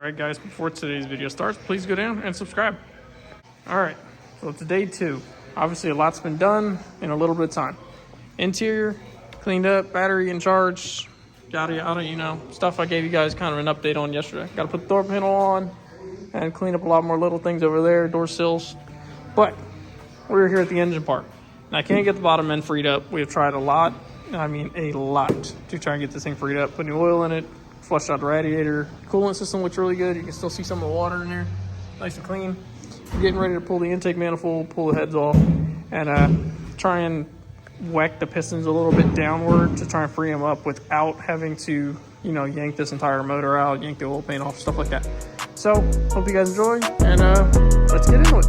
Alright guys, before today's video starts, please go down and subscribe. Alright, so it's day 2. Obviously a lot's been done in a little bit of time. Interior, cleaned up, battery in charge, yada yada, you know, stuff I gave you guys kind of an update on yesterday. Got to put the door panel on and clean up a lot more little things over there, door sills. But we're here at the engine part. And I can't get the bottom end freed up. We have tried a lot, to try and get this thing freed up. Put new oil in it, flushed out the radiator. Coolant system looks really good. You can still see some of the water in there, nice and clean. I'm getting ready to pull the intake manifold, pull the heads off, and try and whack the pistons a little bit downward to try and free them up without having to, you know, yank this entire motor out, yank the oil pan off, stuff like that. So, hope you guys enjoy, and let's get into it.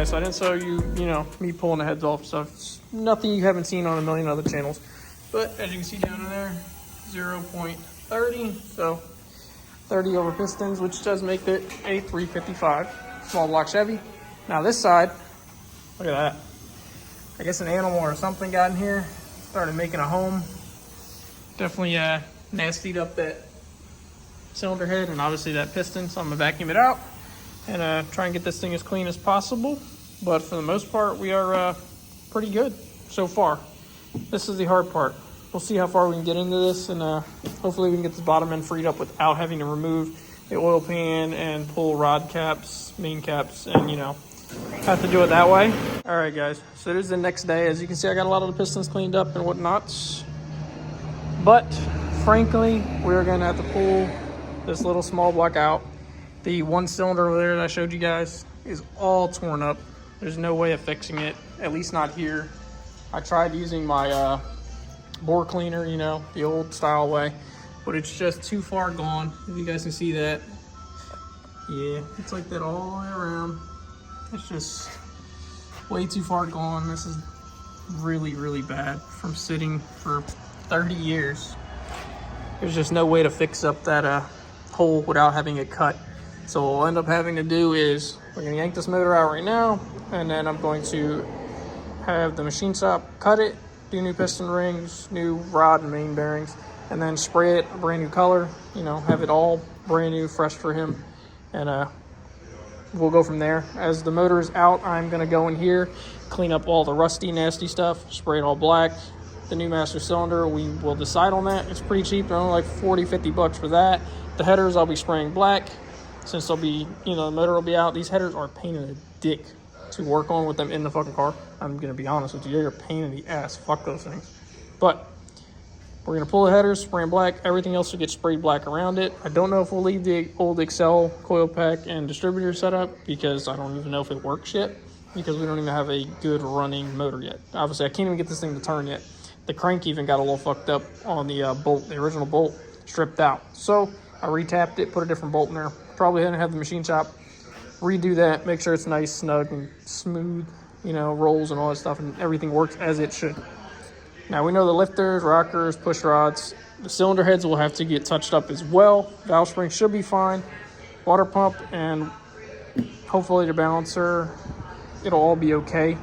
So I didn't show you, me pulling the heads off stuff. It's nothing you haven't seen on a million other channels. But as you can see down in there, 0.30. So 30 over pistons, which does make it a 355 small block Chevy. Now this side, look at that. I guess an animal or something got in here, started making a home. Definitely nastied up that cylinder head and obviously that piston. So I'm gonna vacuum it out and try and get this thing as clean as possible. But for the most part, we are pretty good so far. This is the hard part. We'll see how far we can get into this, and hopefully we can get this bottom end freed up without having to remove the oil pan and pull rod caps, main caps, and have to do it that way. All right, guys, so this is the next day. As you can see, I got a lot of the pistons cleaned up and whatnot. But frankly, we're gonna have to pull this little small block out. The one cylinder over there that I showed you guys is all torn up. There's no way of fixing it, at least not here. I tried using my bore cleaner, the old style way, but it's just too far gone. If you guys can see that. Yeah, it's like that all the way around. It's just way too far gone. This is really, really bad from sitting for 30 years. There's just no way to fix up that hole without having it cut. So what we'll end up having to do is we're going to yank this motor out right now, and then I'm going to have the machine shop cut it, do new piston rings, new rod and main bearings, and then spray it a brand new color, have it all brand new, fresh for him, and we'll go from there. As the motor is out, I'm going to go in here, clean up all the rusty, nasty stuff, spray it all black. The new master cylinder, we will decide on that. It's pretty cheap. They're only like 40-50 bucks for that. The headers, I'll be spraying black. Since they'll be, the motor will be out. These headers are a pain in the dick to work on with them in the fucking car. I'm going to be honest with you. They're a pain in the ass. Fuck those things. But we're going to pull the headers, spray them black. Everything else will get sprayed black around it. I don't know if we'll leave the old Excel coil pack and distributor setup because I don't even know if it works yet, because we don't even have a good running motor yet. Obviously, I can't even get this thing to turn yet. The crank even got a little fucked up on the bolt. The original bolt stripped out. So I retapped it, put a different bolt in there. Probably gonna have the machine shop redo that, make sure it's nice, snug, and smooth, rolls and all that stuff, and everything works as it should. Now we know the lifters, rockers, push rods, the cylinder heads will have to get touched up as well. Valve spring should be fine. Water pump and hopefully the balancer, it'll all be okay.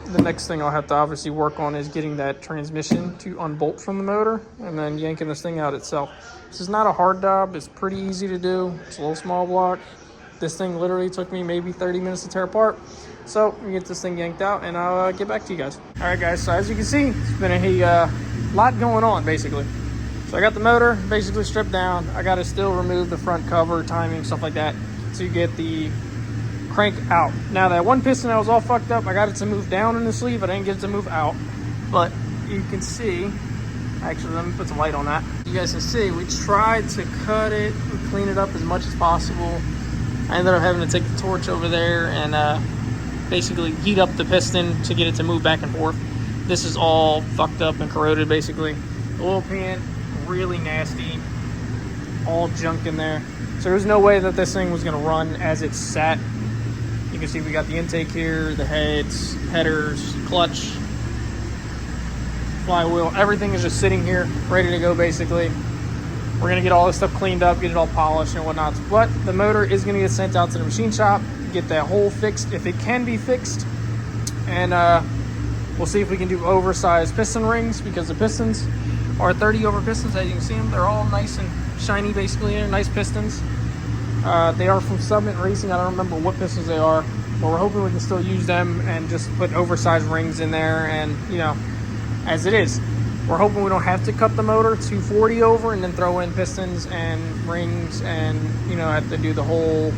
The next thing I'll have to obviously work on is getting that transmission to unbolt from the motor and then yanking this thing out itself. This is not a hard job. It's pretty easy to do. It's a little small block. This thing literally took me maybe 30 minutes to tear apart. So we get this thing yanked out and I'll get back to you guys. All right, guys. So as you can see, it's been a lot going on basically. So I got the motor basically stripped down. I got to still remove the front cover, timing, stuff like that to get the crank out. Now that one piston that was all fucked up, I got it to move down in the sleeve. I didn't get it to move out, but you can see, actually let me put some light on that. You guys can see we tried to cut it and clean it up as much as possible. I ended up having to take the torch over there and basically heat up the piston to get it to move back and forth. This is all fucked up and corroded basically. The oil pan, really nasty, all junk in there. So there's no way that this thing was gonna run as it sat. You can see we got the intake here, the heads, headers, clutch, flywheel. Everything is just sitting here, ready to go basically. We're going to get all this stuff cleaned up, get it all polished and whatnot. But the motor is going to get sent out to the machine shop, get that hole fixed if it can be fixed. And We'll see if we can do oversized piston rings, because the pistons are 30 over pistons. As you can see them, they're all nice and shiny basically. They're nice pistons. They are from Summit Racing. I don't remember what pistons they are, but we're hoping we can still use them and just put oversized rings in there, and you know, as it is. We're hoping we don't have to cut the motor to 40 over and then throw in pistons and rings, and you know, have to do the whole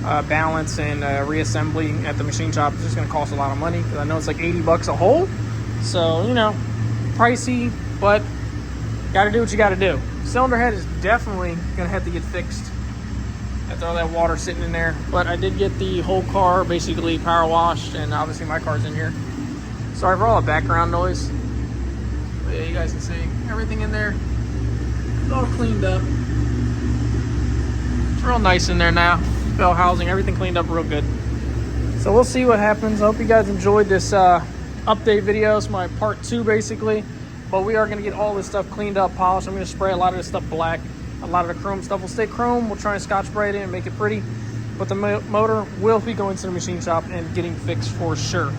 balance and reassembly at the machine shop. It's just going to cost a lot of money, because I know it's like 80 bucks a hole. So, you know, pricey, but got to do what you got to do. Cylinder head is definitely going to have to get fixed after all that water sitting in there. But I did get the whole car basically power washed, and obviously my car's in here. Sorry for all the background noise. But yeah, you guys can see everything in there. It's all cleaned up. It's real nice in there now. Bell housing, everything cleaned up real good. So we'll see what happens. I hope you guys enjoyed this update video. It's my part 2 basically. But we are going to get all this stuff cleaned up, polished. I'm going to spray a lot of this stuff black. A lot of the chrome stuff will stay chrome. We'll try and scotch spray it in and make it pretty. But the motor will be going to the machine shop and getting fixed for sure.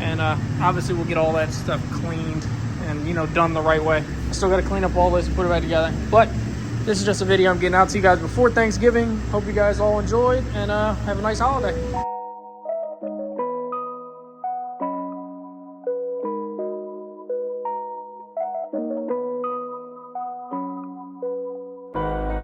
And obviously we'll get all that stuff cleaned and, you know, done the right way. I still got to clean up all this and put it back together. But this is just a video I'm getting out to you guys before Thanksgiving. Hope you guys all enjoyed, and have a nice holiday.